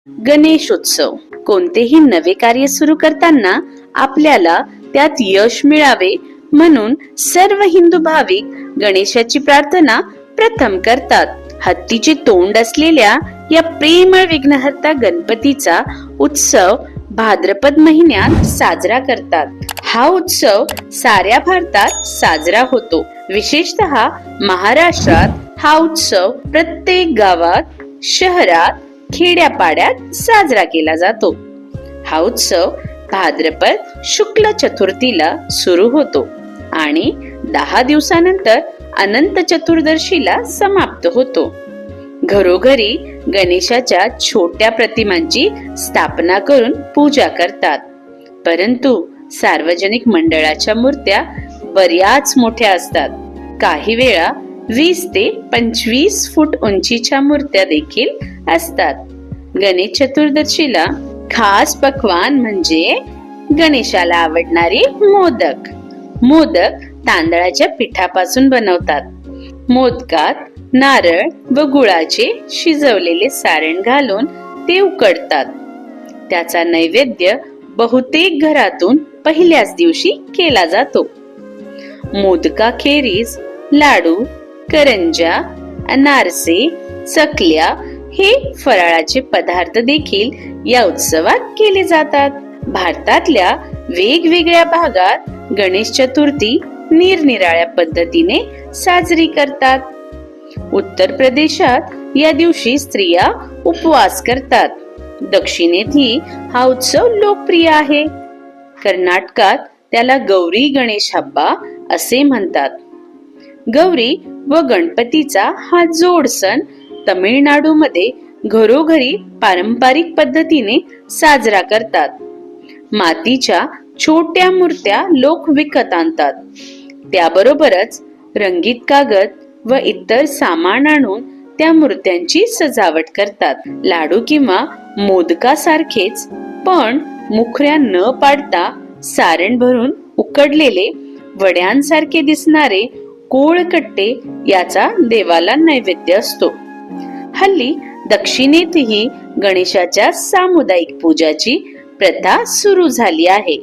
गणेशोत्सव कोणतेही नवे कार्य सुरू करताना आपल्याला त्यात यश मिळावे म्हणून सर्व हिंदू भाविक गणेशाची प्रार्थना प्रथम करतात. हत्तीचे तोंड असलेल्या या प्रेमळ विघ्नहर्ता गणपतीचा उत्सव भाद्रपद महिन्यात साजरा करतात. हा उत्सव साऱ्या भारतात साजरा होतो. विशेषतः महाराष्ट्रात हा उत्सव प्रत्येक गावात, शहरात, खेड्यापाड्यात साजरा केला जातो. हा उत्सव भाद्रपद शुक्ल चतुर्थीला सुरू होतो आणि 10 दिवसानंतर अनंत चतुर्दशीला समाप्त होतो. घरोघरी गणेशाच्या छोट्या प्रतिमांची स्थापना करून पूजा करतात. परंतु सार्वजनिक मंडळाच्या मूर्त्या बऱ्याच मोठ्या असतात. काही वेळा 20 ते 25 फूट उंचीच्या मूर्त्या देखील असतात. गणेश चतुर्दशीला खास पक्वान म्हणजे गणेशाला आवडणारे मोदक. मोदक तांदळाच्या पिठापासून बनवतात. मोदकात नारळ व गुळाचे शिजवलेले सारण घालून ते उकडतात. त्याचा नैवेद्य बहुतेक घरातून पहिल्याच दिवशी केला जातो. मोदकाखेरीज लाडू, करंजा, अनारसे, चकल्या हे फराळाचे पदार्थ देखील या उत्सवात केले जातात. भारतातल्या वेगवेगळ्या भागात गणेश चतुर्थी निरनिराळ्या पद्धतीने साजरी करतात. उत्तर प्रदेशात या दिवशी स्त्रिया उपवास करतात. दक्षिणेतही हा उत्सव लोकप्रिय आहे. कर्नाटकात त्याला गौरी गणेश हब्बा असे म्हणतात. गौरी व गणपतीचा हा जोड सण तमिळनाडूमध्ये घरोघरी पारंपरिक पद्धतीने साजरा करतात. मातीच्या छोट्या मूर्त्या लोक विकत आणतात. त्याबरोबरच रंगीत कागद व इतर सामान आणून त्या मूर्त्यांची सजावट करतात. लाडू किंवा मोदकासारखेच पण मुखऱ्या न पाडता सारण भरून उकडलेले वड्यांसारखे दिसणारे कोळकट्टे याचा देवाला नैवेद्य असतो. हल्ली दक्षिणेतही गणेशाच्या सामुदायिक पूजाची प्रथा सुरू झाली आहे.